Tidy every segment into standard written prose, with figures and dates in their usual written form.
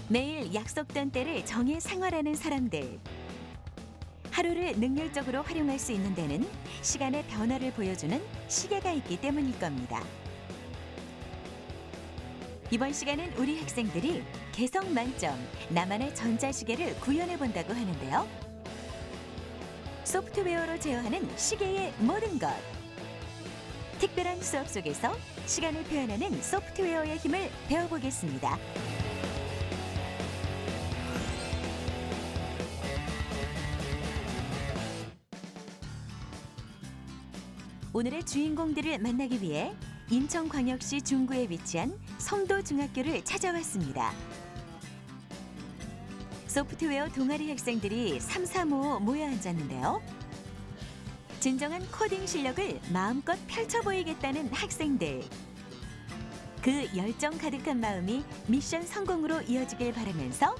매일 약속된 때를 정해 생활하는 사람들. 하루를 능률적으로 활용할 수 있는 데는 시간의 변화를 보여주는 시계가 있기 때문일 겁니다. 이번 시간은 우리 학생들이 개성 만점 나만의 전자시계를 구현해 본다고 하는데요. 소프트웨어로 제어하는 시계의 모든 것. 특별한 수업 속에서 시간을 표현하는 소프트웨어의 힘을 배워보겠습니다. 오늘의 주인공들을 만나기 위해 인천광역시 중구에 위치한 성도중학교를 찾아왔습니다. 소프트웨어 동아리 학생들이 삼삼오오 모여 앉았는데요. 진정한 코딩 실력을 마음껏 펼쳐 보이겠다는 학생들. 그 열정 가득한 마음이 미션 성공으로 이어지길 바라면서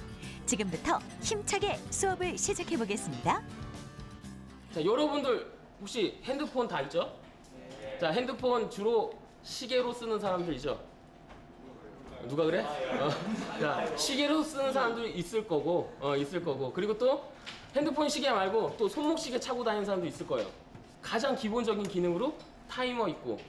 지금부터 힘차게 수업을 시작해 보겠습니다. 자, 여러분들 혹시 핸드폰 다 있죠? 자, 핸드폰 주로 시계로 쓰는 사람들이죠? 누가 그래? 자, 시계로 쓰는 사람도 있을 거고, 그리고 또 핸드폰 시계 말고 또 손목 시계 차고 다니는 사람도 있을 거예요. 가장 기본적인 기능으로 타이머 있고,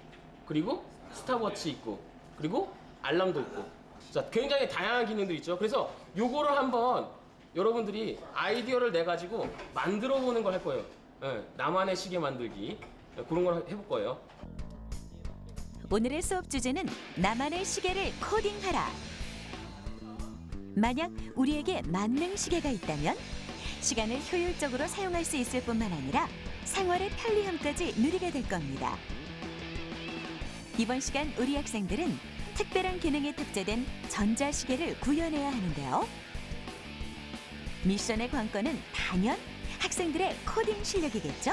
그리고 스탑워치 있고, 그리고 알람도 있고. 자, 굉장히 다양한 기능들이 있죠. 그래서 요거를 한번 여러분들이 아이디어를 내 가지고 만들어 보는 걸 할 거예요. 나만의 시계 만들기. 그런 걸 해볼 거예요. 오늘의 수업 주제는 나만의 시계를 코딩하라. 만약 우리에게 만능 시계가 있다면 시간을 효율적으로 사용할 수 있을 뿐만 아니라 생활의 편리함까지 누리게 될 겁니다. 이번 시간 우리 학생들은 특별한 기능이 탑재된 전자시계를 구현해야 하는데요. 미션의 관건은 단연 학생들의 코딩 실력이겠죠?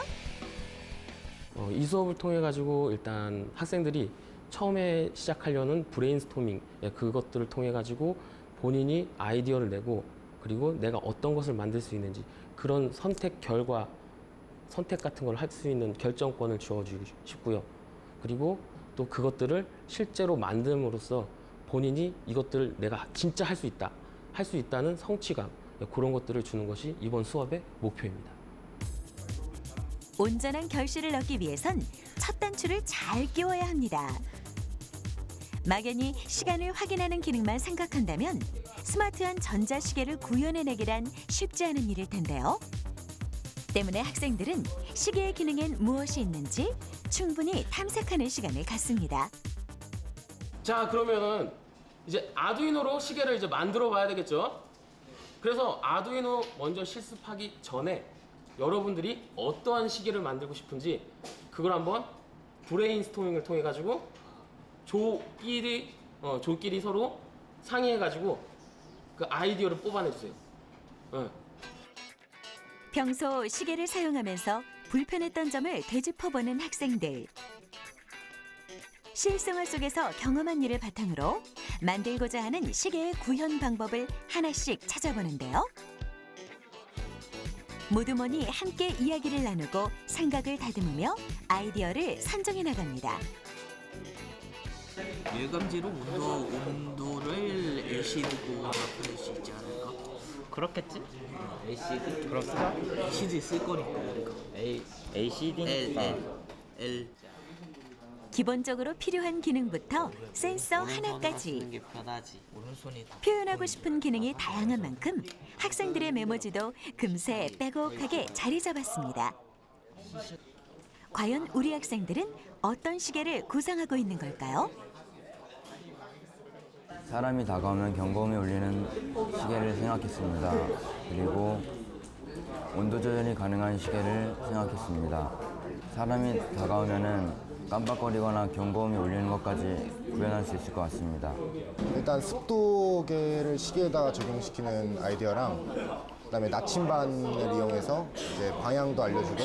이 수업을 통해 가지고 일단 학생들이 처음에 시작하려는 브레인스토밍, 그것들을 통해 가지고 본인이 아이디어를 내고, 그리고 내가 어떤 것을 만들 수 있는지 그런 선택 같은 걸 할 수 있는 결정권을 주어주고 싶고요. 그리고 또 그것들을 실제로 만듦으로써 본인이 이것들을 내가 진짜 할 수 있다는 성취감, 그런 것들을 주는 것이 이번 수업의 목표입니다. 온전한 결실을 얻기 위해선 첫 단추를 잘 끼워야 합니다. 막연히 시간을 확인하는 기능만 생각한다면 스마트한 전자시계를 구현해내기란 쉽지 않은 일일 텐데요. 때문에 학생들은 시계의 기능엔 무엇이 있는지 충분히 탐색하는 시간을 갖습니다. 자, 그러면은 이제 아두이노로 시계를 이제 만들어 봐야 되겠죠? 그래서 아두이노 먼저 실습하기 전에 여러분들이 어떠한 시계를 만들고 싶은지 그걸 한번 브레인스토밍을 통해 가지고 조끼리 서로 상의해 가지고 그 아이디어를 뽑아내 주세요. 평소 시계를 사용하면서 불편했던 점을 되짚어보는 학생들. 실생활 속에서 경험한 일을 바탕으로 만들고자 하는 시계의 구현 방법을 하나씩 찾아보는데요. 모두 모니 함께 이야기를 나누고 생각을 다듬으며 아이디어를 선정해 나갑니다. 예감지로 온도를 LCD로 바꿀 수 있지 않을까? 그렇겠지? LCD? 그렇다. LCD 쓸 거니까 우리가. LCD니까. L. 기본적으로 필요한 기능부터 센서 하나까지 게 편하지. 오른손이 더. 표현하고 싶은 기능이 다양한 만큼 학생들의 메모지도 금세 빼곡하게 자리 잡았습니다. 과연 우리 학생들은 어떤 시계를 구상하고 있는 걸까요? 사람이 다가오면 경고음이 울리는 시계를 생각했습니다. 그리고 온도 조절이 가능한 시계를 생각했습니다. 사람이 다가오면은 깜빡거리거나 경고음이 울리는 것까지 구현할 수 있을 것 같습니다. 일단 습도계를 시계에다가 적용시키는 아이디어랑 그다음에 나침반을 이용해서 이제 방향도 알려주고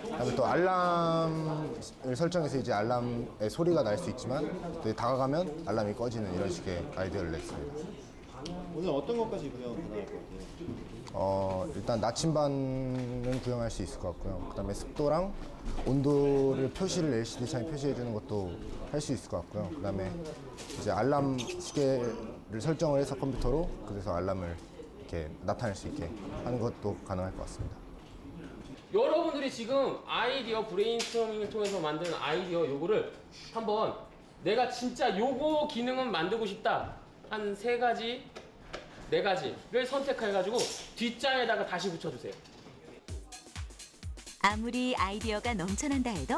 그다음에 또 알람을 설정해서 이제 알람의 소리가 날 수 있지만 또 다가가면 알람이 꺼지는 이런 식의 아이디어를 냈습니다. 오늘 어떤 것까지 구형 가능할 것 같아요? 일단 나침반은 구형할 수 있을 것 같고요. 그다음에 습도랑 온도를 표시를 LCD 창에 표시해 주는 것도 할 수 있을 것 같고요. 그다음에 이제 알람 시계를 설정을 해서 컴퓨터로 그래서 알람을 이렇게 나타낼 수 있게 하는 것도 가능할 것 같습니다. 여러분들이 지금 아이디어 브레인스토밍을 통해서 만든 아이디어 요거를 한번 내가 진짜 요거 기능은 만들고 싶다 한 3가지, 4가지를 선택해가지고 뒷장에다가 다시 붙여주세요. 아무리 아이디어가 넘쳐난다 해도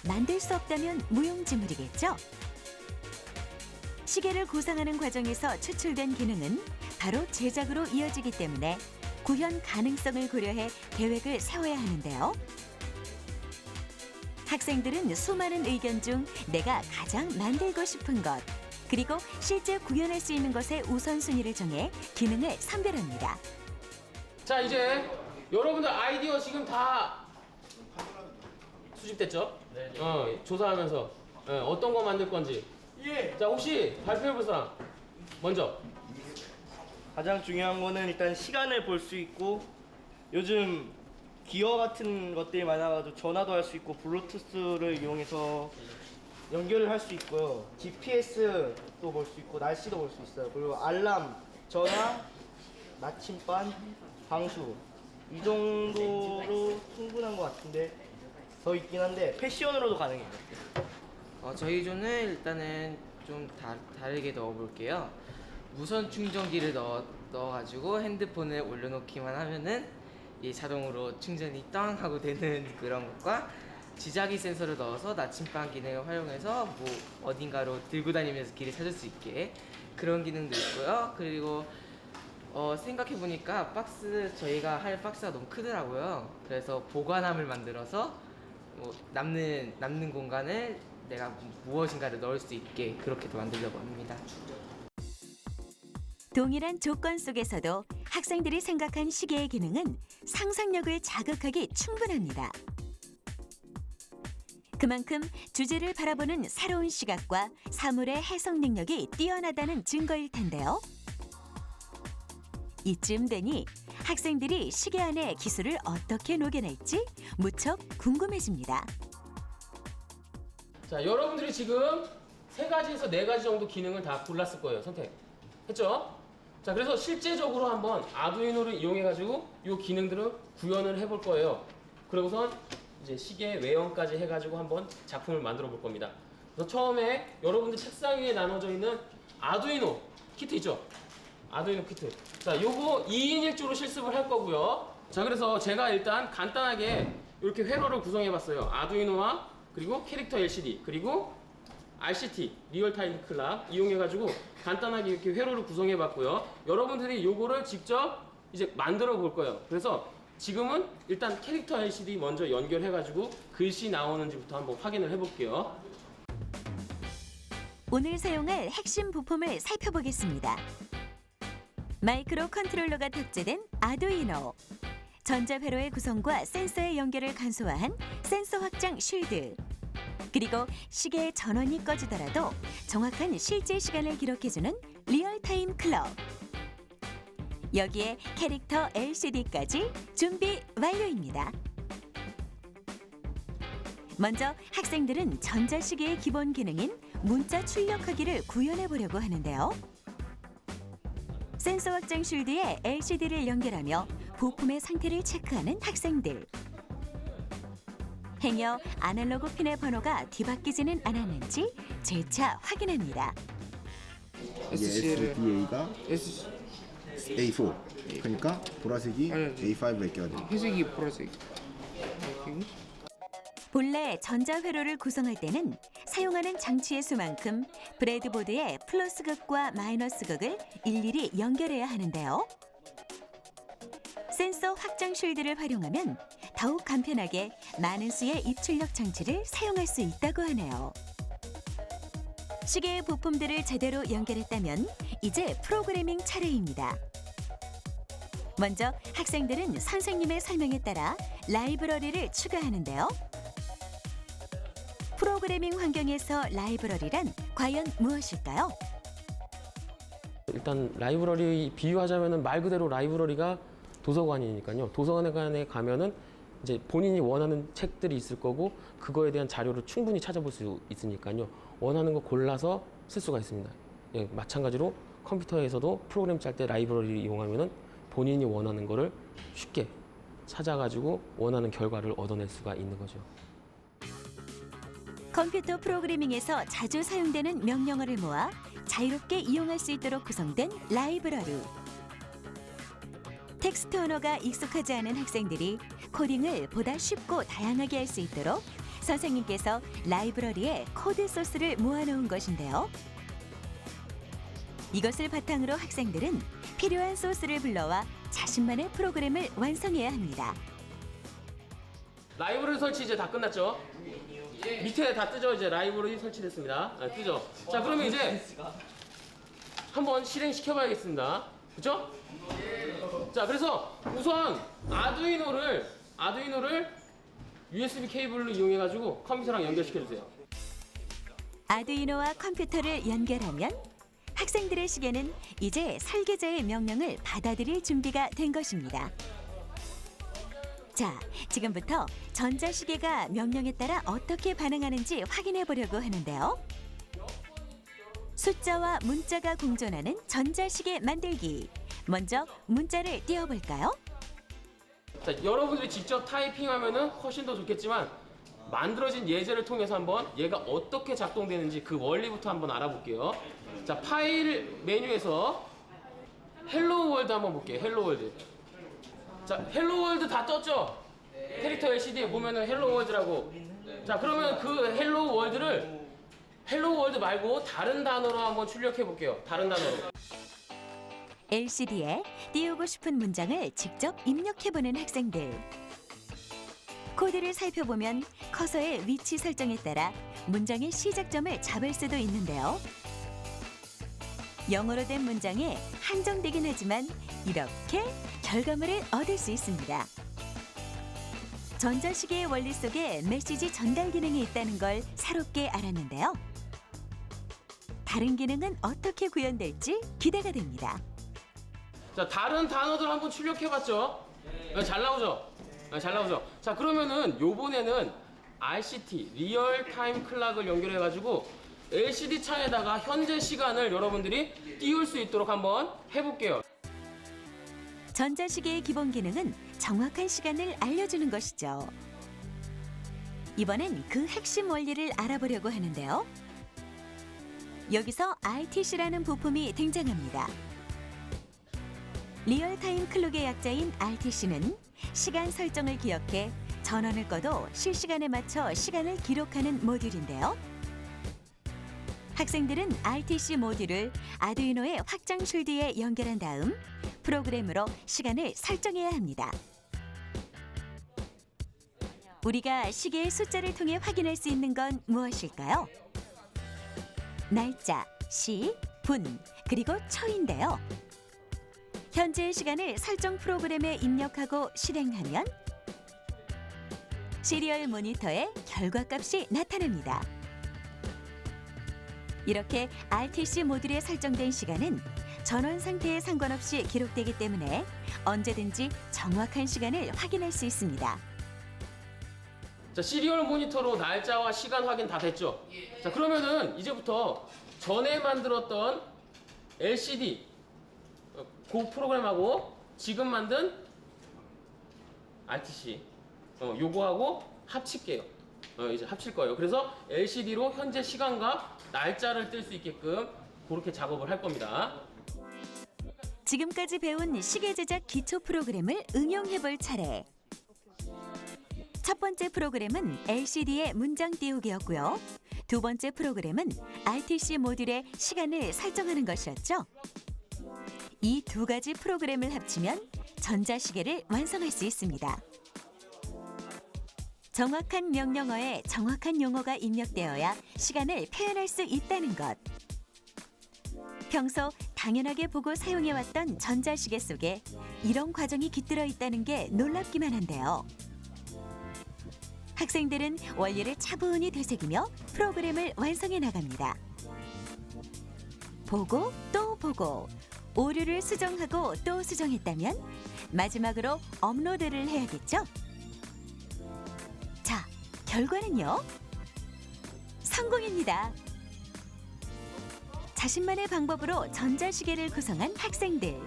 만들 수 없다면 무용지물이겠죠. 시계를 구상하는 과정에서 추출된 기능은 바로 제작으로 이어지기 때문에 구현 가능성을 고려해 계획을 세워야 하는데요. 학생들은 수많은 의견 중 내가 가장 만들고 싶은 것, 그리고 실제 구현할 수 있는 것의 우선순위를 정해 기능을 선별합니다. 자, 이제 여러분들 아이디어 지금 다 수집됐죠? 네. 조사하면서 어떤 거 만들 건지. 자, 혹시 발표해 볼 사람 먼저. 가장 중요한 거는 일단 시간을 볼 수 있고 요즘 기어 같은 것들이 많아가지고 전화도 할 수 있고 블루투스를 이용해서 연결을 할 수 있고요. GPS도 볼 수 있고 날씨도 볼 수 있어요. 그리고 알람, 전화, 나침반, 방수 이 정도로 충분한 것 같은데 더 있긴 한데 패션으로도 가능해요. 저희 존은 일단은 좀 다르게 넣어볼게요. 무선 충전기를 넣어가지고 핸드폰을 올려놓기만 하면은 자동으로 충전이 땅 하고 되는 그런 것과 지자기 센서를 넣어서 나침반 기능을 활용해서 뭐 어딘가로 들고 다니면서 길을 찾을 수 있게 그런 기능도 있고요. 그리고 생각해보니까 저희가 할 박스가 너무 크더라고요. 그래서 보관함을 만들어서 뭐 남는 공간을 내가 무엇인가를 넣을 수 있게 그렇게도 만들려고 합니다. 동일한 조건 속에서도 학생들이 생각한 시계의 기능은 상상력을 자극하기 충분합니다. 그만큼 주제를 바라보는 새로운 시각과 사물의 해석 능력이 뛰어나다는 증거일 텐데요. 이쯤 되니 학생들이 시계 안에 기술을 어떻게 녹여낼지 무척 궁금해집니다. 자, 여러분들이 지금 3가지에서 4가지 정도 기능을 다 골랐을 거예요. 선택했죠? 자, 그래서 실제적으로 한번 아두이노를 이용해가지고 이 기능들을 구현을 해볼 거예요. 그리고선 이제 시계 외형까지 해가지고 한번 작품을 만들어 볼 겁니다. 그래서 처음에 여러분들 책상 위에 나눠져 있는 아두이노 키트 있죠? 아두이노 키트. 자, 요거 2인 1조로 실습을 할 거고요. 자, 그래서 제가 일단 간단하게 이렇게 회로를 구성해 봤어요. 아두이노와 그리고 캐릭터 LCD 그리고 RCT 리얼타임 클락 이용해가지고 간단하게 이렇게 회로를 구성해 봤고요. 여러분들이 요거를 직접 이제 만들어 볼 거예요. 그래서 지금은 일단 캐릭터 LCD 먼저 연결해가지고 글씨 나오는지부터 한번 확인을 해볼게요. 오늘 사용할 핵심 부품을 살펴보겠습니다. 마이크로 컨트롤러가 탑재된 아두이노, 전자회로의 구성과 센서의 연결을 간소화한 센서 확장 쉴드, 그리고 시계의 전원이 꺼지더라도 정확한 실제 시간을 기록해주는 리얼타임 클럭. 여기에 캐릭터 LCD까지 준비 완료입니다. 먼저 학생들은 전자시계의 기본 기능인 문자 출력하기를 구현해 보려고 하는데요. 센서 확장 쉴드에 LCD를 연결하며 부품의 상태를 체크하는 학생들. 행여 아날로그 핀의 번호가 뒤바뀌지는 않았는지 재차 확인합니다. SDA가 A4. 그러니까 보라색이 A5로 껴야 돼요. 회색이 보라색. 본래 전자회로를 구성할 때는 사용하는 장치의 수만큼 브레드보드의 플러스극과 마이너스극을 일일이 연결해야 하는데요. 센서 확장 쉴드를 활용하면 더욱 간편하게 많은 수의 입출력 장치를 사용할 수 있다고 하네요. 시계의 부품들을 제대로 연결했다면 이제 프로그래밍 차례입니다. 먼저 학생들은 선생님의 설명에 따라 라이브러리를 추가하는데요. 프로그래밍 환경에서 라이브러리란 과연 무엇일까요? 일단 라이브러리 비유하자면은 말 그대로 라이브러리가 도서관이니까요. 도서관에 가면은 이제 본인이 원하는 책들이 있을 거고 그거에 대한 자료를 충분히 찾아볼 수 있으니까요. 원하는 거 골라서 쓸 수가 있습니다. 예, 마찬가지로 컴퓨터에서도 프로그램 짤 때 라이브러리를 이용하면은 본인이 원하는 거를 쉽게 찾아가지고 원하는 결과를 얻어낼 수가 있는 거죠. 컴퓨터 프로그래밍에서 자주 사용되는 명령어를 모아 자유롭게 이용할 수 있도록 구성된 라이브러리. 텍스트 언어가 익숙하지 않은 학생들이 코딩을 보다 쉽고 다양하게 할 수 있도록 선생님께서 라이브러리에 코드 소스를 모아놓은 것인데요. 이것을 바탕으로 학생들은 필요한 소스를 불러와 자신만의 프로그램을 완성해야 합니다. 라이브러리 설치 이제 다 끝났죠? 밑에 다 뜨죠? 이제 라이브러리 설치됐습니다. 아, 뜨죠? 자, 그러면 이제 한번 실행시켜 봐야겠습니다. 그죠? 자, 그래서 우선 아두이노를 USB 케이블로 이용해 가지고 컴퓨터랑 연결시켜 주세요. 아두이노와 컴퓨터를 연결하면 학생들의 시계는 이제 설계자의 명령을 받아들일 준비가 된 것입니다. 자, 지금부터 전자시계가 명령에 따라 어떻게 반응하는지 확인해 보려고 하는데요. 숫자와 문자가 공존하는 전자시계 만들기. 먼저 문자를 띄워볼까요? 자, 여러분들이 직접 타이핑하면은 훨씬 더 좋겠지만 만들어진 예제를 통해서 한번 얘가 어떻게 작동되는지 그 원리부터 한번 알아볼게요. 자, 파일 메뉴에서 헬로 월드 한번 볼게요. 헬로 월드. 자, 헬로 월드 다 떴죠? 캐릭터 LCD에 보면은 헬로 월드라고. 자, 그러면 그 헬로 월드를 헬로 월드 말고 다른 단어로 한번 출력해 볼게요. 다른 단어로. LCD에 띄우고 싶은 문장을 직접 입력해보는 학생들. 코드를 살펴보면 커서의 위치 설정에 따라 문장의 시작점을 잡을 수도 있는데요. 영어로 된 문장에 한정되긴 하지만 이렇게 결과물을 얻을 수 있습니다. 전자시계의 원리 속에 메시지 전달 기능이 있다는 걸 새롭게 알았는데요. 다른 기능은 어떻게 구현될지 기대가 됩니다. 자, 다른 단어들 한번 출력해봤죠? 잘 나오죠? 잘 나오죠? 자, 그러면은 요번에는 RCT, 리얼타임 클락을 연결해가지고 LCD 창에다가 현재 시간을 여러분들이 띄울 수 있도록 한번 해볼게요. 전자시계의 기본 기능은 정확한 시간을 알려주는 것이죠. 이번엔 그 핵심 원리를 알아보려고 하는데요. 여기서 RTC라는 부품이 등장합니다. 리얼타임 클록의 약자인 RTC는 시간 설정을 기억해 전원을 꺼도 실시간에 맞춰 시간을 기록하는 모듈인데요. 학생들은 RTC 모듈을 아두이노의 확장 쉴드에 연결한 다음 프로그램으로 시간을 설정해야 합니다. 우리가 시계의 숫자를 통해 확인할 수 있는 건 무엇일까요? 날짜, 시, 분, 그리고 초인데요. 현재의 시간을 설정 프로그램에 입력하고 실행하면 시리얼 모니터에 결과값이 나타납니다. 이렇게 RTC 모듈에 설정된 시간은 전원 상태에 상관없이 기록되기 때문에 언제든지 정확한 시간을 확인할 수 있습니다. 자, 시리얼 모니터로 날짜와 시간 확인 다 됐죠? 자, 그러면은 이제부터 전에 만들었던 LCD 그 프로그램하고 지금 만든 RTC 요거하고 합칠게요. 이제 합칠 거예요. 그래서 LCD로 현재 시간과 날짜를 뜰 수 있게끔 그렇게 작업을 할 겁니다. 지금까지 배운 시계 제작 기초 프로그램을 응용해 볼 차례. 첫 번째 프로그램은 LCD에 문장 띄우기였고요. 두 번째 프로그램은 RTC 모듈에 시간을 설정하는 것이었죠. 이 두 가지 프로그램을 합치면 전자시계를 완성할 수 있습니다. 정확한 명령어에 정확한 용어가 입력되어야 시간을 표현할 수 있다는 것. 평소 당연하게 보고 사용해왔던 전자시계 속에 이런 과정이 깃들어 있다는 게 놀랍기만 한데요. 학생들은 원리를 차분히 되새기며 프로그램을 완성해 나갑니다. 보고 또 보고 오류를 수정하고 또 수정했다면 마지막으로 업로드를 해야겠죠? 자, 결과는요? 성공입니다. 자신만의 방법으로 전자시계를 구성한 학생들.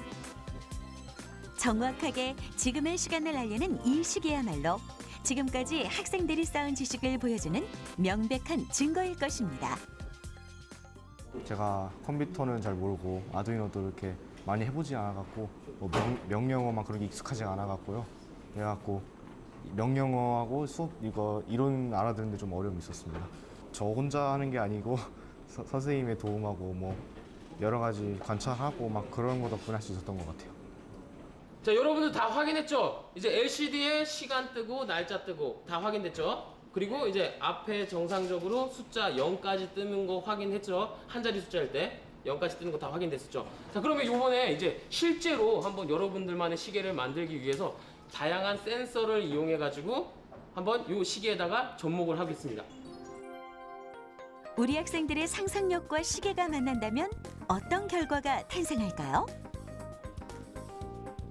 정확하게 지금의 시간을 알리는 이 시계야말로 지금까지 학생들이 쌓은 지식을 보여주는 명백한 증거일 것입니다. 제가 컴퓨터는 잘 모르고 아두이노도 이렇게 많이 해보지 않아갖고 뭐 명령어만 그렇게 익숙하지 않아갖고요. 그래갖고 명령어하고 수업 이거 이론 알아듣는데 좀 어려움이 있었습니다. 저 혼자 하는 게 아니고 선생님의 도움하고 뭐 여러 가지 관찰하고 막 그런 거 덕분에 할 수 있었던 것 같아요. 자, 여러분들 다 확인했죠? 이제 LCD에 시간 뜨고 날짜 뜨고 다 확인됐죠? 그리고 이제 앞에 정상적으로 숫자 0까지 뜨는 거 확인했죠? 한 자리 숫자일 때 0까지 뜨는 거 다 확인됐었죠? 자, 그러면 이번에 이제 실제로 한번 여러분들만의 시계를 만들기 위해서 다양한 센서를 이용해 가지고 한번 이 시계에다가 접목을 하겠습니다. 우리 학생들의 상상력과 시계가 만난다면 어떤 결과가 탄생할까요?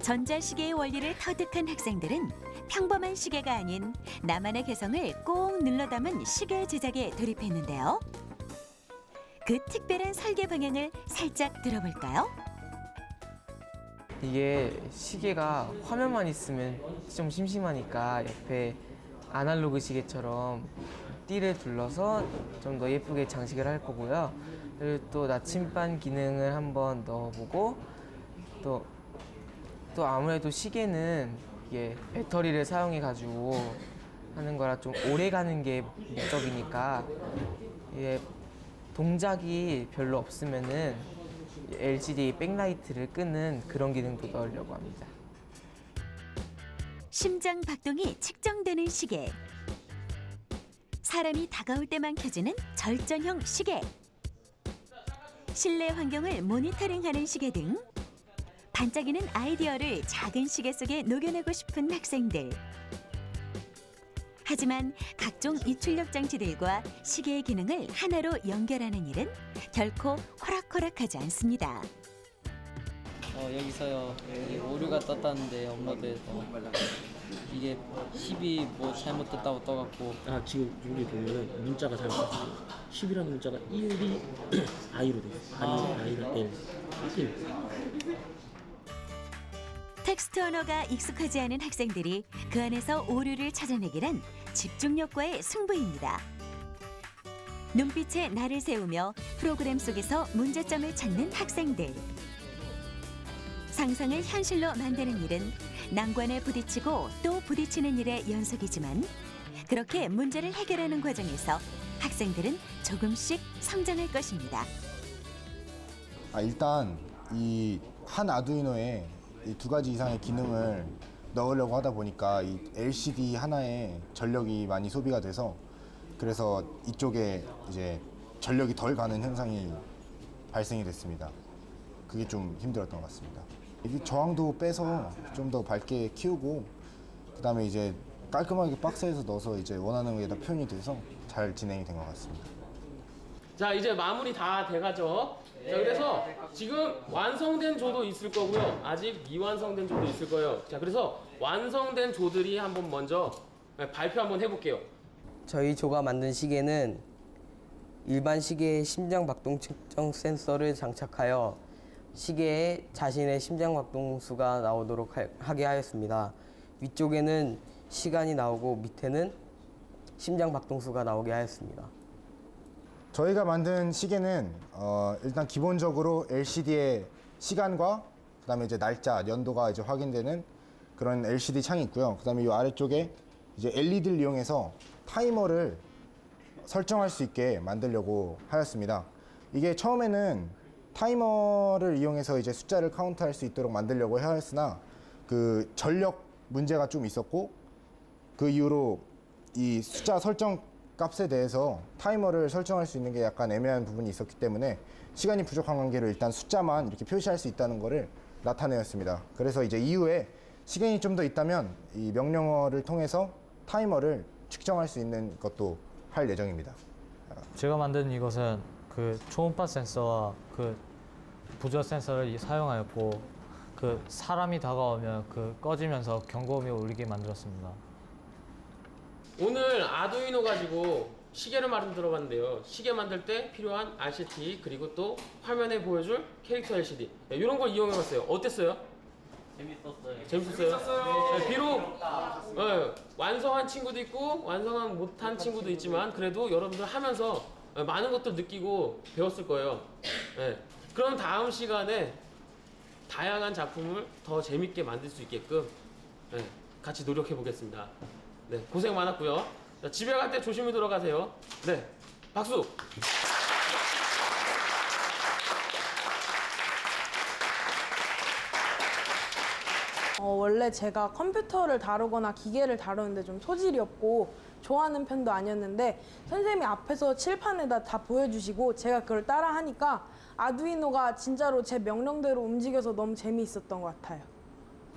전자시계의 원리를 터득한 학생들은 평범한 시계가 아닌 나만의 개성을 꼭 눌러 담은 시계 제작에 돌입했는데요. 그 특별한 설계 방향을 살짝 들어볼까요? 이게 시계가 화면만 있으면 좀 심심하니까 옆에 아날로그 시계처럼 띠를 둘러서 좀 더 예쁘게 장식을 할 거고요. 그리고 또 나침반 기능을 한번 넣어보고 또 아무래도 시계는 이게 배터리를 사용해 가지고 하는 거라 좀 오래 가는 게 목적이니까 이게 동작이 별로 없으면은 LCD 백라이트를 끄는 그런 기능도 넣으려고 합니다. 심장 박동이 측정되는 시계. 사람이 다가올 때만 켜지는 절전형 시계. 실내 환경을 모니터링하는 시계 등 반짝이는 아이디어를 작은 시계 속에 녹여내고 싶은 학생들. 하지만 각종 입출력 장치들과 시계의 기능을 하나로 연결하는 일은 결코 호락호락하지 않습니다. 여기서요. 여기 오류가 떴다는데 업로드에서 이게 10이 뭐 잘못됐다고 떠갖고 아, 지금 여기 보면은 문자가 잘못됐어요. 10이라는 문자가 1이 I로 돼 있어요. I가 L. 1. 텍스트 언어가 익숙하지 않은 학생들이 그 안에서 오류를 찾아내기란 집중력과의 승부입니다. 눈빛에 날을 세우며 프로그램 속에서 문제점을 찾는 학생들. 상상을 현실로 만드는 일은 난관에 부딪히고 또 부딪히는 일의 연속이지만 그렇게 문제를 해결하는 과정에서 학생들은 조금씩 성장할 것입니다. 일단 이 한 아두이노에 이 2가지 이상의 기능을 넣으려고 하다 보니까 이 LCD 하나에 전력이 많이 소비가 돼서 그래서 이쪽에 이제 전력이 덜 가는 현상이 발생이 됐습니다. 그게 좀 힘들었던 것 같습니다. 이 저항도 빼서 좀 더 밝게 키우고 그다음에 이제 깔끔하게 박스에서 넣어서 이제 원하는 거에다 표현이 돼서 잘 진행이 된 것 같습니다. 자, 이제 마무리 다 돼가죠. 자, 그래서 지금 완성된 조도 있을 거고요. 아직 미완성된 조도 있을 거예요. 자, 그래서 완성된 조들이 한번 먼저 발표 한번 해볼게요. 저희 조가 만든 시계는 일반 시계에 심장 박동 측정 센서를 장착하여 시계에 자신의 심장 박동수가 나오도록 하게 하였습니다. 위쪽에는 시간이 나오고 밑에는 심장 박동수가 나오게 하였습니다. 저희가 만든 시계는 일단 기본적으로 LCD에 시간과 그다음에 이제 날짜, 연도가 이제 확인되는 그런 LCD 창이 있고요. 그다음에 이 아래쪽에 이제 LED를 이용해서 타이머를 설정할 수 있게 만들려고 하였습니다. 이게 처음에는 타이머를 이용해서 이제 숫자를 카운트할 수 있도록 만들려고 하였으나 그 전력 문제가 좀 있었고 그 이후로 이 숫자 설정 값에 대해서 타이머를 설정할 수 있는 게 약간 애매한 부분이 있었기 때문에 시간이 부족한 관계로 일단 숫자만 이렇게 표시할 수 있다는 거를 나타내었습니다. 그래서 이제 이후에 시간이 좀 더 있다면 이 명령어를 통해서 타이머를 측정할 수 있는 것도 할 예정입니다. 제가 만든 이것은 그 초음파 센서와 그 부조 센서를 사용하였고 그 사람이 다가오면 그 꺼지면서 경고음이 울리게 만들었습니다. 오늘 아두이노 가지고 시계를 만들어봤는데요. 시계 만들 때 필요한 RCT 그리고 또 화면에 보여줄 캐릭터 LCD 이런 걸 이용해봤어요. 어땠어요? 재밌었어요? 네, 비록 완성한 친구도 있고 완성한 못한 친구도 있지만 그래도 여러분들 하면서 많은 것들 느끼고 배웠을 거예요. 네. 그럼 다음 시간에 다양한 작품을 더 재밌게 만들 수 있게끔 같이 노력해 보겠습니다. 네, 고생 많았고요. 자, 집에 갈 때 조심히 돌아가세요. 네, 박수! 원래 제가 컴퓨터를 다루거나 기계를 다루는데 좀 소질이 없고 좋아하는 편도 아니었는데 선생님이 앞에서 칠판에다 다 보여주시고 제가 그걸 따라 하니까 아두이노가 진짜로 제 명령대로 움직여서 너무 재미있었던 것 같아요.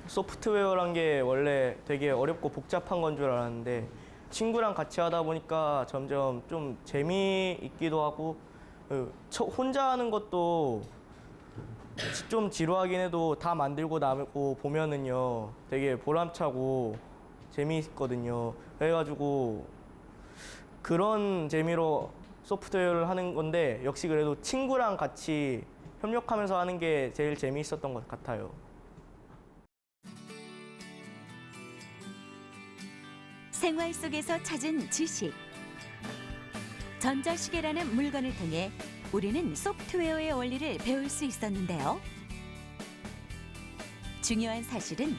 소프트웨어란 게 원래 되게 어렵고 복잡한 건 줄 알았는데 친구랑 같이 하다 보니까 점점 좀 재미있기도 하고 혼자 하는 것도 좀 지루하긴 해도 다 만들고 나고 보면은요 되게 보람차고 재미있거든요. 그래가지고 그런 재미로 소프트웨어를 하는 건데 역시 그래도 친구랑 같이 협력하면서 하는 게 제일 재미있었던 것 같아요. 생활 속에서 찾은 지식. 전자시계라는 물건을 통해 우리는 소프트웨어의 원리를 배울 수 있었는데요. 중요한 사실은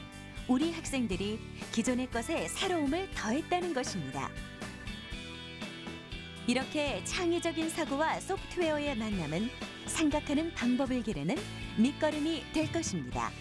우리 학생들이 기존의 것에 새로움을 더했다는 것입니다. 이렇게 창의적인 사고와 소프트웨어의 만남은 생각하는 방법을 기르는 밑거름이 될 것입니다.